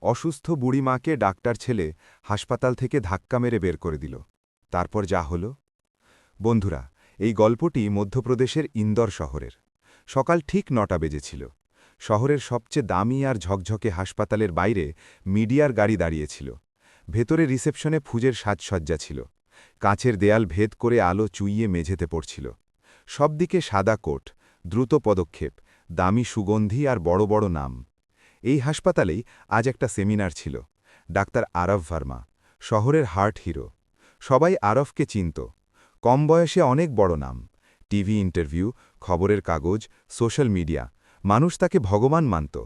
অসুস্থ বুড়ি মাকে ডাক্তার ছেলে হাসপাতাল থেকে ধাক্কা মেরে বের করে দিল। তারপর যা হল। বন্ধুরা, এই গল্পটি মধ্যপ্রদেশের ইন্দোর শহরের। সকাল ঠিক ৯টা বেজেছিল। শহরের সবচেয়ে দামি আর ঝকঝকে হাসপাতালের বাইরে মিডিয়ার গাড়ি দাঁড়িয়েছিল। ভেতরে রিসেপশনে ফুজের সাজসজ্জা ছিল। কাঁচের দেয়াল ভেদ করে আলো চুইয়ে মেঝেতে পড়ছিল। সবদিকে সাদা কোট, দ্রুত পদক্ষেপ, দামি সুগন্ধি আর বড় বড় নাম। এই হাসপাতালেই আজ একটা সেমিনার ছিল। ডাক্তার আরব ভার্মা, শহরের হার্ট হিরো। সবাই আরবকে চিনত। কম বয়সে অনেক বড় নাম। টিভি ইন্টারভিউ, খবরের কাগজ, সোশ্যাল মিডিয়া, মানুষ তাকে ভগবান মানত।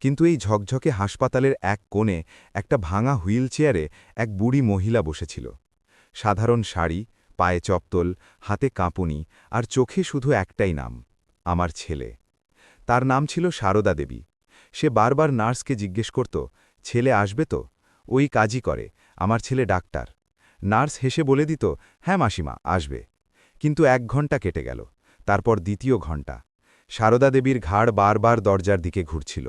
কিন্তু এই ঝকঝকে হাসপাতালের এক কোণে একটা ভাঙা হুইল চেয়ারে এক বুড়ি মহিলা বসেছিল। সাধারণ শাড়ি, পায়ে চপ্পল, হাতে কাঁপুনি, আর চোখে শুধু একটাই নাম, আমার ছেলে। তার নাম ছিল সারদা দেবী। সে বারবার নার্সকে জিজ্ঞেস করত, ছেলে আসবে তো? ওই কাজই করে, আমার ছেলে ডাক্তার। নার্স হেসে বলে দিত, হ্যাঁ মাসিমা, আসবে। কিন্তু ১ ঘণ্টা কেটে গেল। তারপর দ্বিতীয় ঘণ্টা। সারদা দেবীর ঘাড় বারবার দরজার দিকে ঘুরছিল।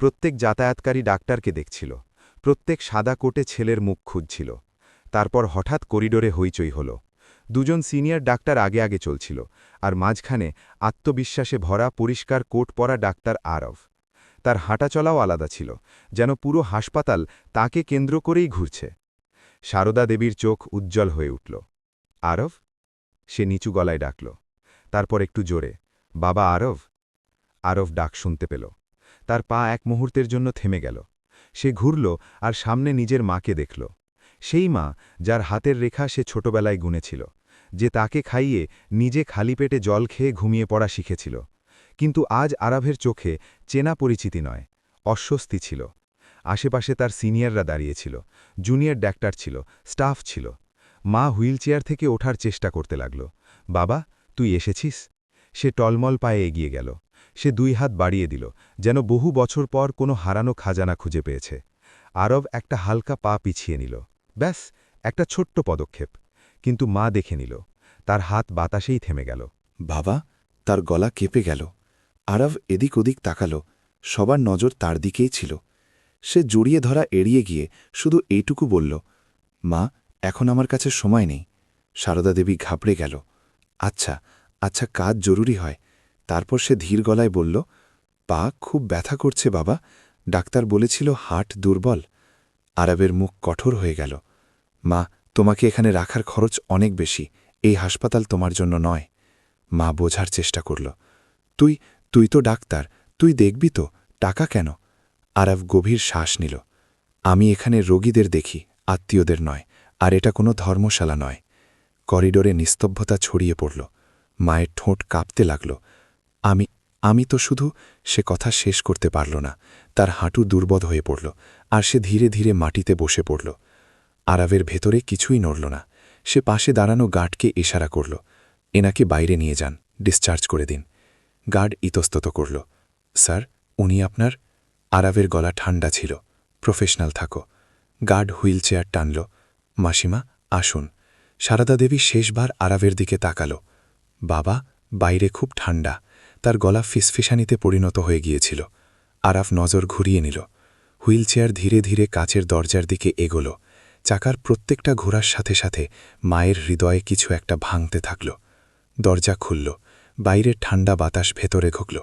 প্রত্যেক যাতায়াতকারী ডাক্তারকে দেখছিল। প্রত্যেক সাদা কোটে ছেলের মুখ খুঁজছিল। তারপর হঠাৎ করিডোরে হইচই হল। দুজন সিনিয়র ডাক্তার আগে আগে চলছিল, আর মাঝখানে আত্মবিশ্বাসে ভরা পরিষ্কার কোট পরা ডাক্তার আরব। তার হাঁটাচলাও আলাদা ছিল, যেন পুরো হাসপাতাল তাকে কেন্দ্র করেই ঘুরছে। সারদা দেবীর চোখ উজ্জ্বল হয়ে উঠল। আরব? সে নিচু গলায় ডাকল। তারপর একটু জোরে, বাবা আরব। আরব ডাক শুনতে পেল। তার পা এক মুহূর্তের জন্য থেমে গেল। সে ঘুরল আর সামনে নিজের মাকে দেখল। সেই মা, যার হাতের রেখা সে ছোটবেলায় গুনেছিল, যে তাকে খাইয়ে নিজে খালি পেটে জল খেয়ে ঘুমিয়ে পড়া শিখেছিল। কিন্তু আজ আরবের চোখে চেনা পরিচিতি নয়, অস্বস্তি ছিল। আশেপাশে তার সিনিয়ররা দাঁড়িয়েছিল, জুনিয়র ডাক্তার ছিল, স্টাফ ছিল। মা হুইলচেয়ার থেকে ওঠার চেষ্টা করতে লাগল। বাবা, তুই এসেছিস? সে টলমল পায়ে এগিয়ে গেল। সে ২ হাত বাড়িয়ে দিল, যেন বহু বছর পর কোনো হারানো খাজানা খুঁজে পেয়েছে। আরব একটা হালকা পা পিছিয়ে নিল। ব্যাস, একটা ছোট্ট পদক্ষেপ। কিন্তু মা দেখে নিল। তার হাত বাতাসেই থেমে গেল। বাবা, তার গলা কেঁপে গেল। আরব এদিক ওদিক তাকাল। সবার নজর তার দিকেই ছিল। সে জড়িয়ে ধরা এড়িয়ে গিয়ে শুধু এইটুকু বলল, মা, এখন আমার কাছে সময় নেই। সারদা দেবী ঘাবড়ে গেল। আচ্ছা আচ্ছা, কাজ জরুরি হয়। তারপর সে ধীর গলায় বলল, পা খুব ব্যথা করছে বাবা, ডাক্তার বলেছিল হার্ট দুর্বল। আরবের মুখ কঠোর হয়ে গেল। মা, তোমাকে এখানে রাখার খরচ অনেক বেশি, এই হাসপাতাল তোমার জন্য নয়। মা বোঝার চেষ্টা করল। তুই তুই তো ডাক্তার, তুই দেখবি তো, টাকা কেন? আরব গভীর শ্বাস নিল। আমি এখানে রোগীদের দেখি, আত্মীয়দের নয়, আর এটা কোনো ধর্মশালা নয়। করিডোরে নিস্তব্ধতা ছড়িয়ে পড়ল। মায়ের ঠোঁট কাঁপতে লাগল। আমি আমি তো শুধু। সে কথা শেষ করতে পারল না। তার হাঁটু দুর্বল হয়ে পড়ল, আর সে ধীরে ধীরে মাটিতে বসে পড়ল। আরবের ভেতরে কিছুই নড়ল না। সে পাশে দাঁড়ানো গার্ডকে ইশারা করল, এনাকে বাইরে নিয়ে যান, ডিসচার্জ করে দিন। গার্ড ইতস্তত করল, স্যার, উনি আপনার? আরবের গলা ঠান্ডা ছিল। প্রফেশনাল থাকো। গার্ড হুইলচেয়ার টানল। মাসিমা, আসুন। সারদা দেবী শেষবার আরবের দিকে তাকাল। বাবা, বাইরে খুব ঠান্ডা। তার গলা ফিসফিসানিতে পরিণত হয়ে গিয়েছিল। আরাফ নজর ঘুরিয়ে নিল। হুইলচেয়ার ধীরে ধীরে কাচের দরজার দিকে এগোল। চাকার প্রত্যেকটা ঘোরার সাথে সাথে মায়ের হৃদয়ে কিছু একটা ভাঙতে থাকল। দরজা খুলল। বাইরের ঠান্ডা বাতাস ভেতরে ঢুকল,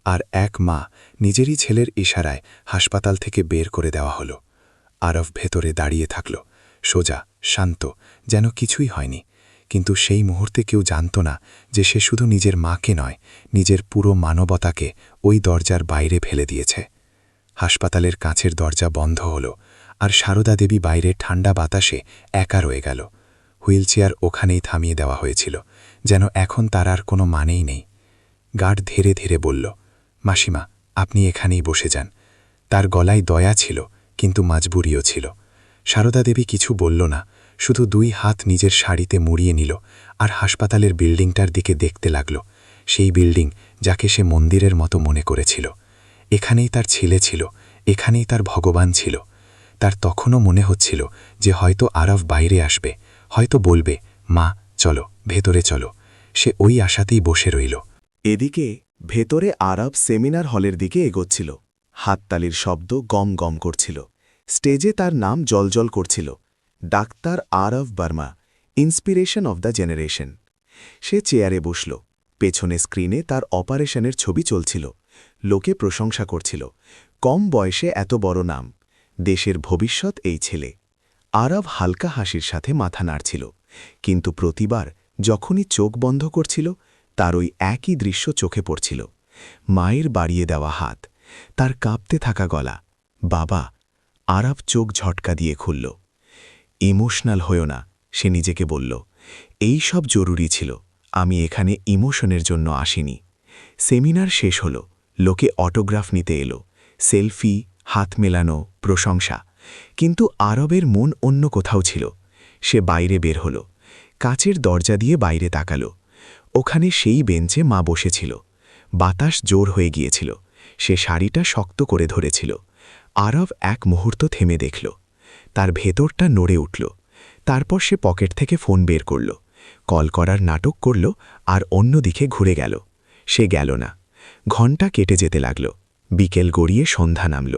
আর এক মা নিজেরই ছেলের ইশারায় হাসপাতাল থেকে বের করে দেওয়া হল। আরব ভেতরে দাঁড়িয়ে থাকল, সোজা, শান্ত, যেন কিছুই হয়নি। কিন্তু সেই মুহূর্তে কেউ জানত না যে সে শুধু নিজের মাকে নয়, নিজের পুরো মানবতাকে ওই দরজার বাইরে ফেলে দিয়েছে। হাসপাতালের কাঁচের দরজা বন্ধ হল, আর সারদা দেবী বাইরে ঠান্ডা বাতাসে একা রয়ে গেল। হুইলচেয়ার ওখানেই থামিয়ে দেওয়া হয়েছিল, যেন এখন তার আর কোনো মানেই নেই। গার্ড ধীরে ধীরে বলল, মাসিমা, আপনি এখানেই বসে যান। তার গলায় দয়া ছিল, কিন্তু মাজবুরিও ছিল। সারদা দেবী কিছু বলল না, শুধু 2 হাত নিজের শাড়িতে মুড়িয়ে নিল, আর হাসপাতালের বিল্ডিংটার দিকে দেখতে লাগল। সেই বিল্ডিং যাকে সে মন্দিরের মতো মনে করেছিল। এখানেই তার ছেলে ছিল, এখানেই তার ভগবান ছিল। তার তখনও মনে হচ্ছিল যে হয়তো আরব বাইরে আসবে, হয়তো বলবে, মা চলো, ভেতরে চলো। সে ওই আশাতেই বসে রইল। এদিকে ভেতরে আরব সেমিনার হলের দিকে এগোচ্ছিল। হাততালির শব্দ গম গম করছিল। স্টেজে তার নাম জলজল করছিল, doctor Arab Barma, inspiration of the generation. সে চেয়ারে বসল, পেছনে স্ক্রিনে তার অপারেশনের ছবি চলছিল। লোকে প্রশংসা করছিল, কম বয়সে এত বড় নাম, দেশের ভবিষ্যৎ এই ছেলে। আরব হালকা হাসির সাথে মাথা নাড়ছিল, কিন্তু প্রতিবার যখনই চোখ বন্ধ করছিল তার ওই একই দৃশ্য চোখে পড়ছিল, মায়ের বাড়িয়ে দেওয়া হাত, তার কাঁপতে থাকা গলা, বাবা। আরব চোখ ঝটকা দিয়ে খুলল। ইমোশনাল হয়েও না, সে নিজেকে বলল, এই সব জরুরি ছিল, আমি এখানে ইমোশনের জন্য আসিনি। সেমিনার শেষ হল, লোকে অটোগ্রাফ নিতে এলো, সেলফি, হাত মেলানো, প্রশংসা। কিন্তু আরবের মন অন্য কোথাও ছিল। সে বাইরে বের হল, কাচের দরজা দিয়ে বাইরে তাকালো। ওখানে সেই বেঞ্চে মা বসেছিল। বাতাস জোর হয়ে গিয়েছিল, সে শাড়িটা শক্ত করে ধরেছিল। আরব এক মুহূর্ত থেমে দেখল, তার ভেতরটা নড়ে উঠল। তারপর সে পকেট থেকে ফোন বের করল, কল করার নাটক করল, আর অন্যদিকে ঘুরে গেল। সে গেল না। ঘণ্টা কেটে যেতে লাগল, বিকেল গড়িয়ে সন্ধ্যা নামল।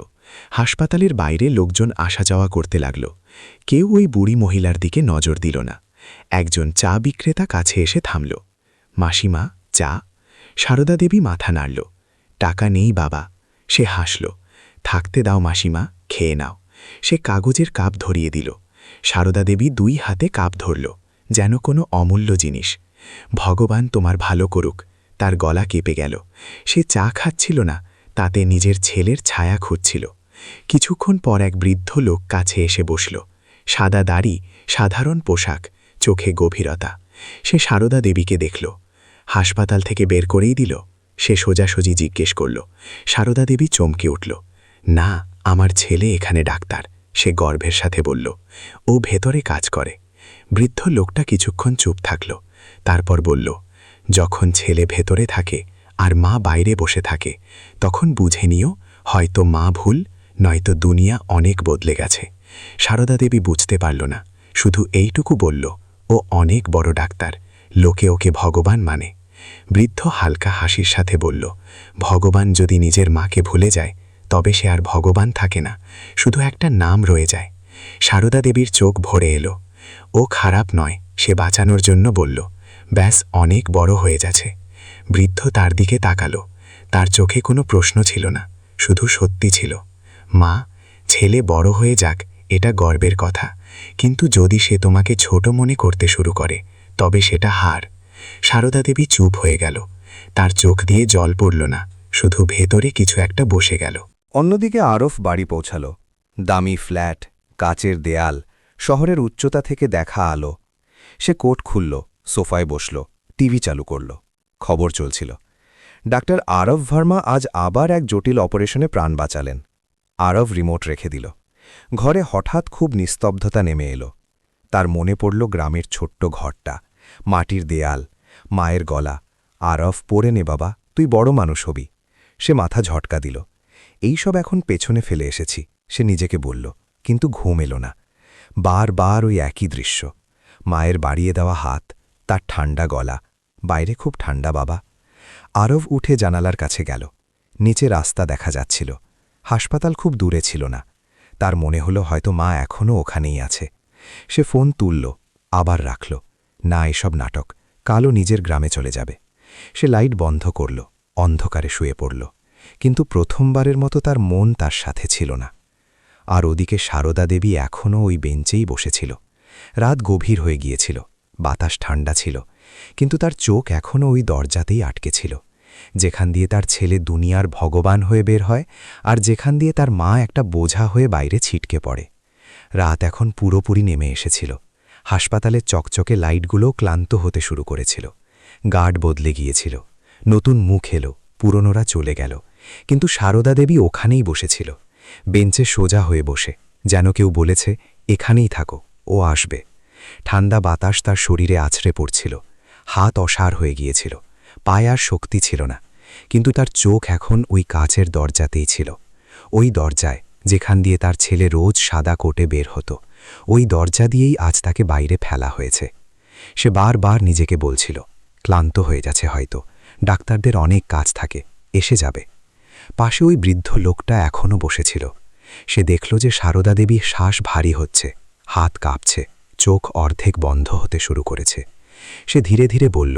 হাসপাতালের বাইরে লোকজন আসা যাওয়া করতে লাগল। কেউ ওই বুড়ি মহিলার দিকে নজর দিল না। একজন চা বিক্রেতা কাছে এসে থামল। মাসিমা, চা? সারদা দেবী মাথা নাড়ল। টাকা নেই বাবা। সে হাসল। থাকতে দাও মাসিমা, খেয়ে নাও। সে কাগজের কাপ ধরিয়ে দিল। সারদা দেবী দুই হাতে কাপ ধরল, যেন কোনো অমূল্য জিনিস। ভগবান তোমার ভালো করুক। তার গলা কেঁপে গেল। সে চা খাচ্ছিল না, তাতে নিজের ছেলের ছায়া খুঁজছিল। কিছুক্ষণ পর এক বৃদ্ধ লোক কাছে এসে বসল। সাদা দাড়ি, সাধারণ পোশাক, চোখে গভীরতা। সে সারদা দেবীকে দেখল। হাসপাতাল থেকে বের করেই দিল? সে সোজাসুজি জিজ্ঞেস করল। সারদা দেবী চমকে উঠল। না, আমার ছেলে এখানে ডাক্তার, সে গর্বের সাথে বলল। ও ভেতরে কাজ করে। বৃদ্ধ লোকটা কিছুক্ষণ চুপ থাকল, তারপর বলল, যখন ছেলে ভেতরে থাকে আর মা বাইরে বসে থাকে, তখন বুঝে নিও হয়তো মা ভুল, নয়তো দুনিয়া অনেক বদলে গেছে। সারদা দেবী বুঝতে পারল না, শুধু এইটুকু বলল, ও অনেক বড় ডাক্তার, লোকে ওকে ভগবান মানে। বৃদ্ধ হালকা হাসির সাথে বলল, ভগবান যদি নিজের মাকে ভুলে যায় তবে সে আর ভগবান থাকে না, শুধু একটা নাম রয়ে যায়। সারদা দেবীর চোখ ভরে এলো। ও খারাপ নয়, সে বাঁচানোর জন্য বলল। ব্যাস, অনেক বড় হয়ে যাচ্ছে। বৃদ্ধ তার দিকে তাকালো। তার চোখে কোনো প্রশ্ন ছিল না, শুধু সত্যি ছিল। মা, ছেলে বড় হয়ে যাক, এটা গর্বের কথা, কিন্তু যদি সে তোমাকে ছোট মনে করতে শুরু করে তবে সেটা হার। সারদা দেবী চুপ হয়ে গেল। তার চোখ দিয়ে জল পড়ল না, শুধু ভেতরে কিছু একটা বসে গেল। অন্যদিকে আরফ বাড়ি পৌঁছাল। দামি ফ্ল্যাট, কাচের দেয়াল, শহরের উচ্চতা থেকে দেখা আলো। সে কোট খুলল, সোফায় বসল, টিভি চালু করল। খবর চলছিল। ডাক্তার আরব ভার্মা আজ আবার এক জটিল অপারেশনে প্রাণ বাঁচালেন। আরব রিমোট রেখে দিল। ঘরে হঠাৎ খুব নিস্তব্ধতা নেমে এলো। তার মনে পড়ল গ্রামের ছোট্ট ঘরটা, মাটির দেয়াল, মায়ের গলা। আরব, পড়ে নে বাবা, তুই বড় মানুষ হবি। সে মাথা ঝটকা দিল। এই সব এখন পেছনে ফেলে এসেছি, সে নিজেকে বলল, কিন্তু ঘুম এলো না। বারবার ওই একই দৃশ্য, মায়ের বাড়িয়ে দেওয়া হাত, তার ঠান্ডা গলা। বাইরে খুব ঠান্ডা বাবা। আরব উঠে জানালার কাছে গেল। নিচে রাস্তা দেখা যাচ্ছিল। হাসপাতাল খুব দূরে ছিল না। তার মনে হলো হয়তো মা এখনও ওখানেই আছে। সে ফোন তুলল, আবার রাখল। না, এসব নাটক, কালও নিজের গ্রামে চলে যাবে। সে লাইট বন্ধ করল, অন্ধকারে শুয়ে পড়ল। কিন্তু প্রথমবারের মতো তার মন তার সাথে ছিল না। আর ওদিকে সারদা দেবী এখনও ওই বেঞ্চেই বসেছিল। রাত গভীর হয়ে গিয়েছিল, বাতাস ঠান্ডা ছিল, কিন্তু তার চোখ এখনও ওই দরজাতেই আটকে ছিল, যেখান দিয়ে তার ছেলে দুনিয়ার ভগবান হয়ে বের হয়, আর যেখান দিয়ে তার মা একটা বোঝা হয়ে বাইরে ছিটকে পড়ে। রাত এখন পুরোপুরি নেমে এসেছিল। হাসপাতালের চকচকে লাইটগুলোও ক্লান্ত হতে শুরু করেছিল। গার্ড বদলে গিয়েছিল, নতুন মুখ এলো, পুরনোরা চলে গেল। কিন্তু সারদা দেবী ওখানেই বসেছিল, বেঞ্চে সোজা হয়ে বসে, যেন কেউ বলেছে, এখানেই থাকো, ও আসবে। ঠান্ডা বাতাস তার শরীরে আছড়ে পড়ছিল। হাত অসাড় হয়ে গিয়েছিল, পায়ে আর শক্তি ছিল না। কিন্তু তার চোখ এখন ওই কাচের দরজাতেই ছিল। ওই দরজায়, যেখান দিয়ে তার ছেলে রোজ সাদা কোটে বের হতো, ওই দরজা দিয়েই আজ তাকে বাইরে ফেলা হয়েছে। সে বারবার নিজেকে বলছিল, ক্লান্ত হয়ে যাচ্ছে হয়তো, ডাক্তারদের অনেক কাজ থাকে, এসে যাবে। পাশে ওই বৃদ্ধ লোকটা এখনও বসেছিল। সে দেখল যে সারদা দেবীর শ্বাস ভারী হচ্ছে, হাত কাঁপছে, চোখ অর্ধেক বন্ধ হতে শুরু করেছে। সে ধীরে ধীরে বলল,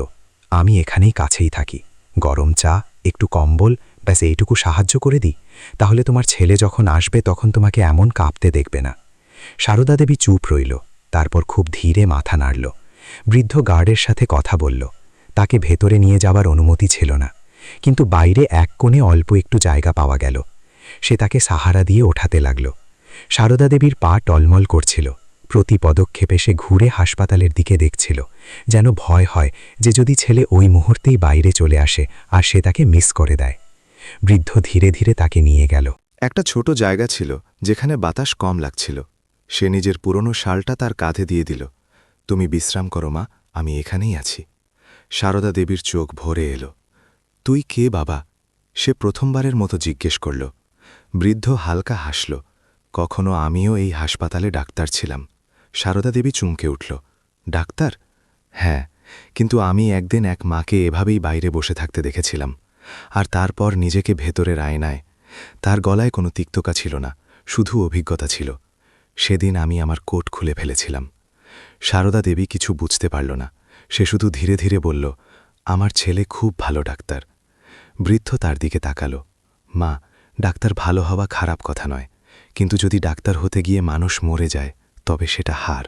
আমি এখানেই কাছেই থাকি, গরম চা, একটু কম্বল, ব্যাস এইটুকু সাহায্য করে দিই, তাহলে তোমার ছেলে যখন আসবে তখন তোমাকে এমন কাঁপতে দেখবে না। সারদা দেবী চুপ রইল, তারপর খুব ধীরে মাথা নাড়ল। বৃদ্ধ গার্ডের সাথে কথা বলল। তাকে ভেতরে নিয়ে যাবার অনুমতি ছিল না, কিন্তু বাইরে এক কোণে অল্প একটু জায়গা পাওয়া গেল। সে তাকে সাহারা দিয়ে ওঠাতে লাগল। সারদা দেবীর পা টলমল করছিল। প্রতি পদক্ষেপে সে ঘুরে হাসপাতালের দিকে দেখছিল, যেন ভয় হয় যে যদি ছেলে ওই মুহূর্তেই বাইরে চলে আসে আর সে তাকে মিস করে দেয়। বৃদ্ধ ধীরে ধীরে তাকে নিয়ে গেল। একটা ছোট জায়গা ছিল যেখানে বাতাস কম লাগছিল। সে নিজের পুরনো শালটা তার কাঁধে দিয়ে দিল। তুমি বিশ্রাম করো মা, আমি এখানেই আছি। সারদা দেবীর চোখ ভরে এলো। তুই কে বাবা? সে প্রথমবারের মতো জিজ্ঞেস করল। বৃদ্ধ হালকা হাসল। কখনো আমিও এই হাসপাতালে ডাক্তার ছিলাম। সারদা দেবী চমকে উঠল। ডাক্তার? হ্যাঁ, কিন্তু আমি একদিন এক মাকে এভাবেই বাইরে বসে থাকতে দেখেছিলাম, আর তারপর নিজেকে ভেতরের আয়নায়। তার গলায় কোনো তিক্ততা ছিল না, শুধু অভিজ্ঞতা ছিল। সেদিন আমি আমার কোট খুলে ফেলেছিলাম। সারদা দেবী কিছু বুঝতে পারল না। সে শুধু ধীরে ধীরে বলল, আমার ছেলে খুব ভালো ডাক্তার। বৃদ্ধ তার দিকে তাকাল। মা, ডাক্তার ভালো হওয়া খারাপ কথা নয়, কিন্তু যদি ডাক্তার হতে গিয়ে মানুষ মরে যায় তবে সেটা হার।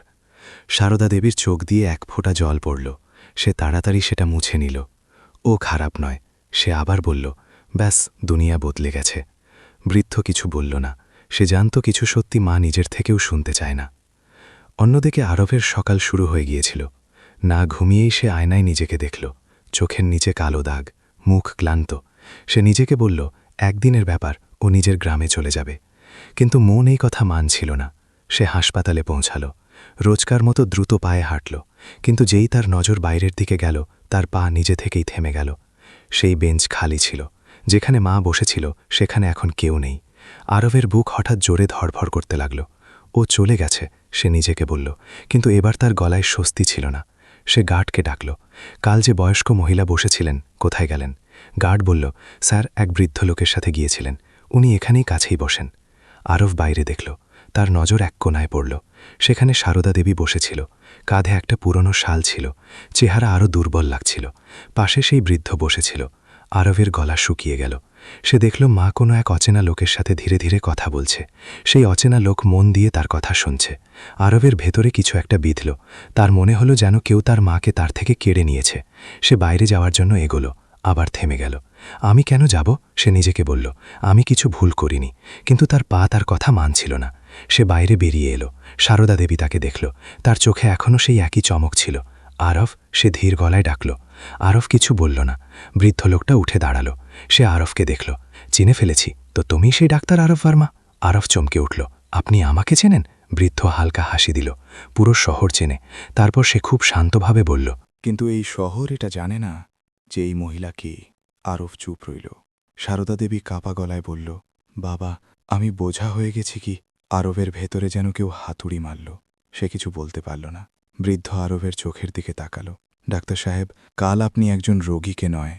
সারদা দেবীর চোখ দিয়ে এক ফোঁটা জল পড়ল। সে তাড়াতাড়ি সেটা মুছে নিল। ও খারাপ নয়। সে আবার বলল, ব্যাস, দুনিয়া বদলে গেছে। বৃদ্ধ কিছু বলল না। সে জানত কিছু সত্যি মা নিজের থেকেও শুনতে চায় না। অন্যদিকে আরবের সকাল শুরু হয়ে গিয়েছিল। না ঘুমিয়েই সে আয়নায় নিজেকে দেখল। চোখের নিচে কালো দাগ, মুখ ক্লান্ত। সে নিজেকে বলল, একদিনের ব্যাপার, ও নিজের গ্রামে চলে যাবে। কিন্তু মন এই কথা মানছিল না। সে হাসপাতালে পৌঁছাল। রোজকার মতো দ্রুত পায়ে হাঁটল, কিন্তু যেই তার নজর বাইরের দিকে গেল, তার পা নিজে থেকেই থেমে গেল। সেই বেঞ্চ খালি ছিল। যেখানে মা বসেছিল সেখানে এখন কেউ নেই। আরবের বুক হঠাৎ জোরে ধড়ফড় করতে লাগল। ও চলে গেছে, সে নিজেকে বলল, কিন্তু এবার তার গলায় স্বস্তি ছিল না। সে গার্ডকে ডাকল। কাল যে বয়স্ক মহিলা বসেছিলেন, কোথায় গেলেন? গার্ড বলল, স্যার, এক বৃদ্ধ লোকের সাথে গিয়েছিলেন, উনি এখানেই কাছেই বসেন। আরব বাইরে দেখল। তার নজর এক কোণায় পড়ল। সেখানে সারদা দেবী বসেছিল। কাঁধে একটা পুরনো শাল ছিল। চেহারা আরও দুর্বল লাগছিল। পাশে সেই বৃদ্ধ বসেছিল। আরবের গলা শুকিয়ে গেল। সে দেখল মা কোনো এক অচেনা লোকের সাথে ধীরে ধীরে কথা বলছে। সেই অচেনা লোক মন দিয়ে তার কথা শুনছে। আরবের ভেতরে কিছু একটা বিঁধল। তার মনে হলো যেন কেউ তার মাকে তার থেকে কেড়ে নিয়েছে। সে বাইরে যাওয়ার জন্য এগোলো, আবার থেমে গেল। আমি কেন যাব? সে নিজেকে বলল। আমি কিছু ভুল করিনি। কিন্তু তার পা তার কথা মানছিল না। সে বাইরে বেরিয়ে এলো। সারদা দেবী তাকে দেখল। তার চোখে এখনও সেই একই চমক ছিল। আরব, সে ধীর গলায় ডাকল। আরব কিছু বলল না। বৃদ্ধ লোকটা উঠে দাঁড়াল। সে আরবকে দেখল। চিনে ফেলেছি তো, তুমি সেই ডাক্তার আরব ভার্মা? আরব চমকে উঠল। আপনি আমাকে চেনেন? বৃদ্ধ হালকা হাসি দিল। পুরো শহর চেনে। তারপর সে খুব শান্তভাবে বলল, কিন্তু এই শহর এটা জানে না যে এই মহিলা কে। আরব চুপ রইল। সারদা দেবী কাঁপা গলায় বলল, বাবা, আমি বোঝা হয়ে গেছি কি? আরবের ভেতরে যেন কেউ হাতুড়ি মারল। সে কিছু বলতে পারল না। বৃদ্ধ আরবের চোখের দিকে তাকাল। ডাক্তার সাহেব, কাল আপনি একজন রোগীকে নয়,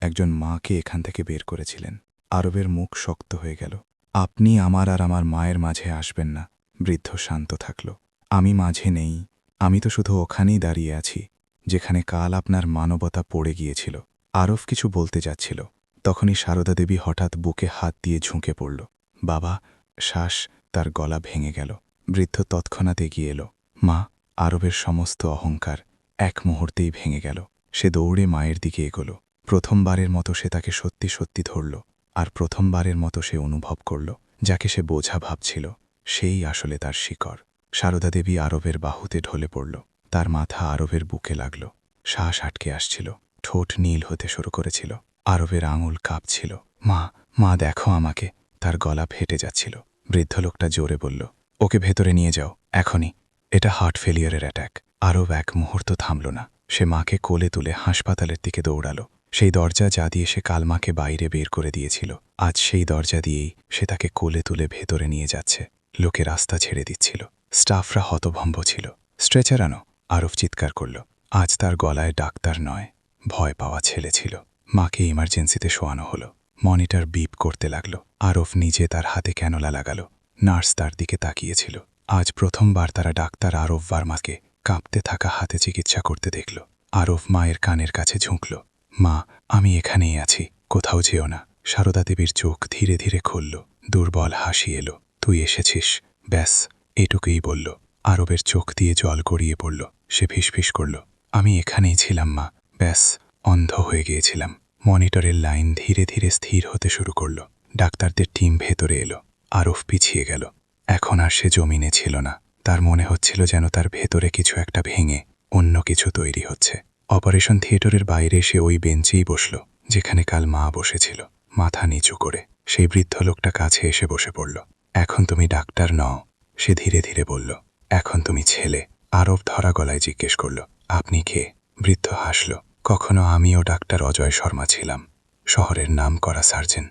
একজন মাকে এখান থেকে বের করেছিলেন। আরবের মুখ শক্ত হয়ে গেল। আপনি আমার আর আমার মায়ের মাঝে আসবেন না। বৃদ্ধ শান্ত থাকল। আমি মাঝে নেই। আমি তো শুধু ওখানেই দাঁড়িয়ে আছি যেখানে কাল আপনার মানবতা পড়ে গিয়েছিল। আরব কিছু বলতে যাচ্ছিল, তখনই সারদা দেবী হঠাৎ বুকে হাত দিয়ে ঝুঁকে পড়ল। বাবা, শ্বাস। তার গলা ভেঙে গেল। বৃদ্ধ তৎক্ষণাৎ এগিয়ে এলো। মা, আরবের সমস্ত অহংকার এক মুহূর্তেই ভেঙে গেল। সে দৌড়ে মায়ের দিকে এগোল। প্রথমবারের মতো সে তাকে সত্যি সত্যি ধরল, আর প্রথমবারের মতো সে অনুভব করল যাকে সে বোঝা ভাবছিল সেই আসলে তার শিকড়। সারদা দেবী আরবের বাহুতে ঢলে পড়ল। তার মাথা আরবের বুকে লাগল। শ্বাস আটকে আসছিল। ঠোঁট নীল হতে শুরু করেছিল। আরবের আঙুল কাঁপছিল। মা, মা, দেখো আমাকে। তার গলা ফেটে যাচ্ছিল। বৃদ্ধ লোকটা জোরে বলল, ওকে ভেতরে নিয়ে যাও, এখনই। এটা হার্ট ফেলিয়ারের অ্যাট্যাক। আরব এক মুহূর্ত থামল না। সে মাকে কোলে তুলে হাসপাতালের দিকে দৌড়াল। সেই দরজা যা দিয়ে সে কাল মাকে বাইরে বের করে দিয়েছিল, আজ সেই দরজা দিয়েই সে তাকে কোলে তুলে ভেতরে নিয়ে যাচ্ছে। লোকে রাস্তা ছেড়ে দিচ্ছিল। স্টাফরা হতভম্ব ছিল। স্ট্রেচার আনো, আরব চিৎকার করল। আজ তার গলায় ডাক্তার নয়, ভয় পাওয়া ছেলে ছিল। মাকে ইমার্জেন্সিতে শোয়ানো হলো। মনিটর বিপ করতে লাগল। আরব নিজে তার হাতে ক্যানোলা লাগালো। নার্স তার দিকে তাকিয়েছিল। আজ প্রথমবার তারা ডাক্তার আরব ভার্মাকে কাঁপতে থাকা হাতে চিকিৎসা করতে দেখল। আরব মায়ের কানের কাছে ঝুঁকল। মা, আমি এখানেই আছি, কোথাও যেও না। সারদা দেবীর চোখ ধীরে ধীরে খুলল। দুর্বল হাসি এলো। তুই এসেছিস, ব্যাস এটুকুই বলল। আরবের চোখ দিয়ে জল গড়িয়ে পড়ল। সে ফিসফিস করল, আমি এখানেই ছিলাম মা, ব্যাস অন্ধ হয়ে গিয়েছিলাম। মনিটরের লাইন ধীরে ধীরে স্থির হতে শুরু করল। ডাক্তারদের টিম ভেতরে এলো। আরব পিছিয়ে গেল। এখন আর সে জমিনে ছিল না। তার মনে হচ্ছিল যেন তার ভেতরে কিছু একটা ভেঙে অন্য কিছু তৈরি হচ্ছে। অপারেশন থিয়েটারের বাইরে সে ওই বেঞ্চেই বসল, যেখানে কাল মা বসেছিল, মাথা নিচু করে। সেই বৃদ্ধ লোকটা কাছে এসে বসে পড়ল। এখন তুমি ডাক্তার নও, সে ধীরে ধীরে বলল, এখন তুমি ছেলে। আরব ধরা গলায় জিজ্ঞেস করল, আপনি কে? বৃদ্ধ হাসল, কখনো আমিও ডাক্তার অজয় শর্মা ছিলাম, শহরের নাম করা সার্জন।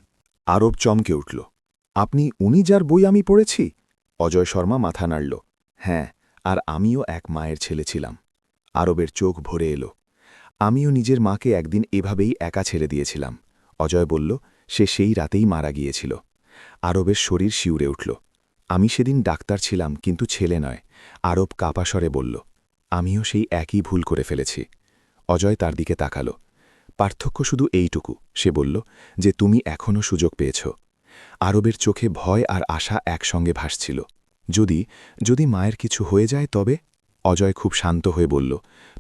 আরব চমকে উঠল, আপনি উনি যার বই আমি পড়েছি? অজয় শর্মা মাথা নাড়ল, হ্যাঁ, আর আমিও এক মায়ের ছেলে ছিলাম। আরবের চোখ ভরে এলো, আমিও নিজের মাকে একদিন এভাবেই একা ছেড়ে দিয়েছিলাম। অজয় বলল, সে সেই রাতেই মারা গিয়েছিল। আরবের শরীর শিউরে উঠল, আমি সেদিন ডাক্তার ছিলাম, কিন্তু ছেলে নয়। আরব কাপা স্বরে বলল, আমিও সেই একই ভুল করে ফেলেছি। অজয় তার দিকে তাকালো। পার্থক্য শুধু এইটুকু, সে বলল, যে তুমি এখনও সুযোগ পেয়েছ। আরবের চোখে ভয় আর আশা একসঙ্গে ভাসছিল। যদি যদি মায়ের কিছু হয়ে যায় তবে? অজয় খুব শান্ত হয়ে বলল,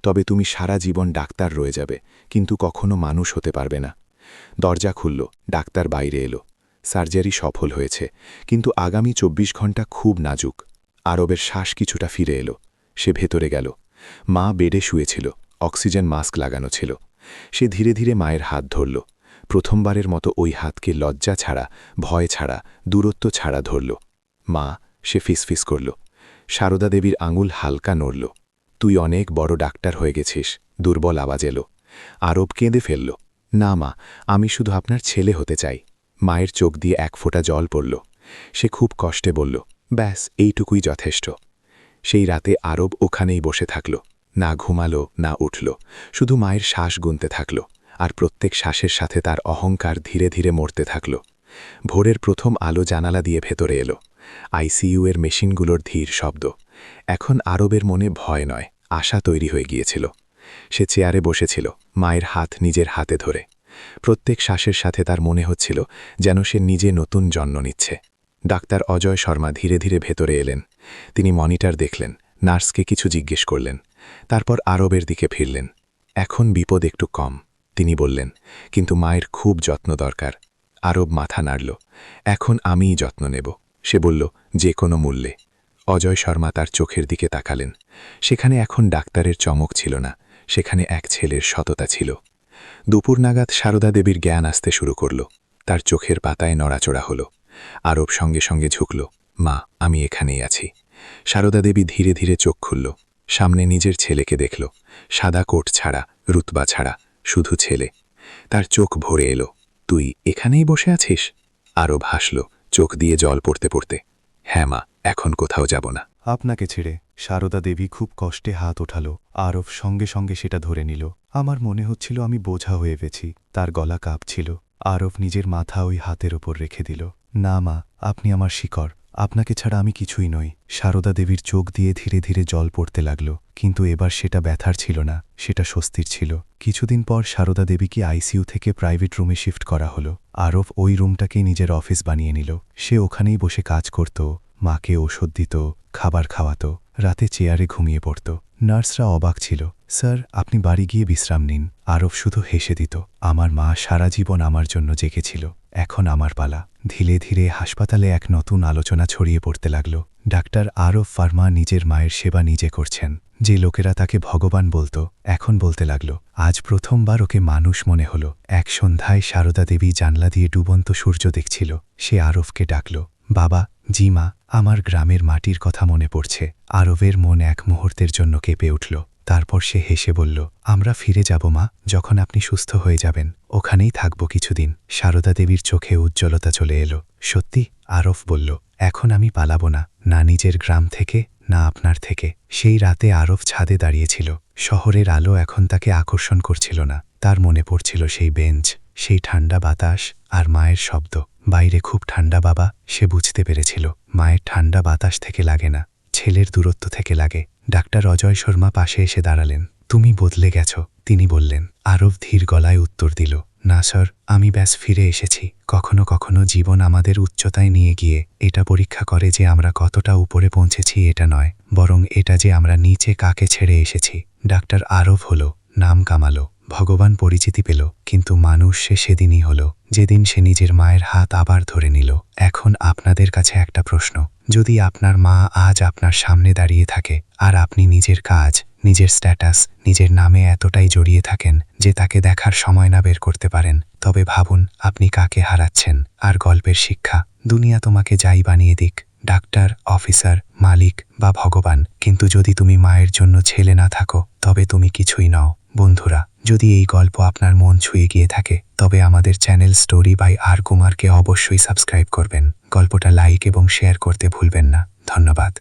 তবে তুমি সারা জীবন ডাক্তার রয়ে যাবে, কিন্তু কখনো মানুষ হতে পারবে না। দরজা খুলল, ডাক্তার বাইরে এলো। সার্জারি সফল হয়েছে, কিন্তু আগামী 24 ঘণ্টা খুব নাজুক। আরবের শ্বাস কিছুটা ফিরে এলো। সে ভেতরে গেল। মা বেডে শুয়েছিল, অক্সিজেন মাস্ক লাগানো ছিল। সে ধীরে ধীরে মায়ের হাত ধরল। প্রথমবারের মতো ওই হাতকে লজ্জা ছাড়া, ভয় ছাড়া, দূরত্ব ছাড়া ধরল। মা, সে ফিসফিস করল। সারদা দেবীর আঙুল হালকা নড়ল। তুই অনেক বড় ডাক্তার হয়ে গেছিস, দুর্বল আওয়াজ এলো। আরব কেঁদে ফেলল, না মা, আমি শুধু আপনার ছেলে হতে চাই। মায়ের চোখ দিয়ে এক ফোঁটা জল পড়ল। সে খুব কষ্টে বলল, ব্যাস এইটুকুই যথেষ্ট। সেই রাতে আরব ওখানেই বসে থাকল, না ঘুমালো না উঠল, শুধু মায়ের শ্বাস গুনতে থাকল, আর প্রত্যেক শ্বাসের সাথে তার অহংকার ধীরে ধীরে মরতে থাকল। ভোরের প্রথম আলো জানালা দিয়ে ভেতরে এলো। আইসিইউ এর মেশিনগুলোর ধীর শব্দ। এখন আরবের মনে ভয় নয়, আশা তৈরি হয়ে গিয়েছিল। সে চেয়ারে বসেছিল, মায়ের হাত নিজের হাতে ধরে। প্রত্যেক শ্বাসের সাথে তার মনে হচ্ছিল যেন সে নিজে নতুন জন্ম নিচ্ছে। ডাক্তার অজয় শর্মা ধীরে ধীরে ভেতরে এলেন। তিনি মনিটর দেখলেন, নার্সকে কিছু জিজ্ঞেস করলেন, তারপর আরবের দিকে ফিরলেন। এখন বিপদ একটু কম, তিনি বললেন, কিন্তু মায়ের খুব যত্ন দরকার। আরব মাথা নাড়ল, এখন আমিই যত্ন নেব, সে বলল, যে কোনো মূল্যে। অজয় শর্মা তার চোখের দিকে তাকালেন। সেখানে এখন ডাক্তারের চমক ছিল না, সেখানে এক ছেলের সততা ছিল। দুপুর নাগাদ সারদা দেবীর জ্ঞান আসতে শুরু করল। তার চোখের পাতায় নড়াচড়া হল। আরব সঙ্গে সঙ্গে ঝুঁকল, মা, আমি এখানেই আছি। সারদা দেবী ধীরে ধীরে চোখ খুলল। সামনে নিজের ছেলেকে দেখল, সাদা কোট ছাড়া, রুতবা ছাড়া, শুধু ছেলে। তার চোখ ভরে এলো, তুই এখানেই বসে আছিস? আরব হাসল, চোখ দিয়ে জল পড়তে পড়তে, হ্যাঁ মা, এখন কোথাও যাব না। আপনাকে ছেড়ে। সারদা দেবী খুব কষ্টে হাত ওঠালো। আরব সঙ্গে সঙ্গে সেটা ধরে নিল। আমার মনে হচ্ছিল আমি বোঝা হয়ে গেছি। তার গলা কাঁপছিল। আরব নিজের মাথা ওই হাতের ওপর রেখে দিল। না মা, আপনি আমার শিকড়, আপনাকে ছাড়া আমি কিছুই নই। সারদা দেবীর চোখ দিয়ে ধীরে ধীরে জল পড়তে লাগল, কিন্তু এবার সেটা ব্যথার ছিল না, সেটা স্বস্তির ছিল। কিছুদিন পর সারদা দেবীকে আইসিইউ থেকে প্রাইভেট রুমে শিফট করা হলো। আরব ওই রুমটাকেই নিজের অফিস বানিয়ে নিল। সে ওখানেই বসে কাজ করত, মাকে ওষুধ দিত, খাবার খাওয়াত, রাতে চেয়ারে ঘুমিয়ে পড়ত। নার্সরা অবাক ছিল। স্যার, আপনি বাড়ি গিয়ে বিশ্রাম নিন। আরব শুধু হেসে দিত। আমার মা সারা জীবন আমার জন্য জেগেছিল, এখন আমার পালা। ধীরে ধীরে হাসপাতালে এক নতুন আলোচনা ছড়িয়ে পড়তে লাগল। ডাক্তার আরব ভার্মা নিজের মায়ের সেবা নিজে করছেন। যে লোকেরা তাকে ভগবান বলতো, এখন বলতে লাগল। আজ প্রথমবার ওকে মানুষ মনে হলো। এক সন্ধ্যায় সারদা দেবী জানলা দিয়ে ডুবন্ত সূর্য দেখছিল। সে আরবকে ডাকল, বাবা, জি মা, আমার গ্রামের মাটির কথা মনে পড়ছে। আরবের মন এক মুহূর্তের জন্য কেঁপে উঠল। তারপর সে হেসে বলল, আমরা ফিরে যাব মা, যখন আপনি সুস্থ হয়ে যাবেন। ওখানেই থাকব কিছুদিন। সারদা দেবীর চোখে উজ্জ্বলতা চলে এলো। সত্যি? আরব বলল, এখন আমি পালাবো না, না নিজের গ্রাম থেকে, না আপনার থেকে। সেই রাতে আরব ছাদে দাঁড়িয়েছিল। শহরের আলো এখন তাকে আকর্ষণ করছিল না। তার মনে পড়ছিল সেই বেঞ্চ, সেই ঠান্ডা বাতাস, আর মায়ের শব্দ। বাইরে খুব ঠান্ডা বাবা, সে বুঝতে পেরেছিল মায়ের ঠান্ডা বাতাস থেকে লাগে না, ছেলের দূরত্ব থেকে লাগে। ডাক্তার অজয় শর্মা পাশে এসে দাঁড়ালেন। তুমি বদলে গেছ, তিনি বললেন। আরব ধীর গলায় উত্তর দিল, না স্যার, আমি ব্যাস ফিরে এসেছি। কখনো কখনো জীবন আমাদের উচ্চতায় নিয়ে গিয়ে এটা পরীক্ষা করে যে আমরা কতটা উপরে পৌঁছেছি এটা নয়, বরং এটা যে আমরা নিচে কাকে ছেড়ে এসেছি। ডাক্তার আরব হলো, নাম কামালো, ভগবান পরিচিতি পেল, কিন্তু মানুষ সে সেদিনই হলো যেদিন সে নিজের মায়ের হাত আবার ধরে নিল। এখন আপনাদের কাছে একটা প্রশ্ন, যদি আপনার মা আজ আপনার সামনে দাঁড়িয়ে থাকে আর আপনি নিজের কাজ, নিজের স্ট্যাটাস, নিজের নামে এতটাই জড়িয়ে থাকেন যে তাকে দেখার সময় না বের করতে পারেন, তবে ভাবুন আপনি কাকে হারাচ্ছেন। আর গল্পের শিক্ষা, দুনিয়া তোমাকে যাই বানিয়ে দিক, ডাক্তার, অফিসার, মালিক বা ভগবান, কিন্তু যদি তুমি মায়ের জন্য ছেলে না থাকো তবে তুমি কিছুই নও। বন্ধুরা, যদি এই গল্প আপনার মন ছুঁয়ে গিয়ে থাকে তবে আমাদের চ্যানেল স্টোরি বাই আর কুমারকে অবশ্যই সাবস্ক্রাইব করবেন। গল্পটা লাইক এবং শেয়ার করতে ভুলবেন না। ধন্যবাদ।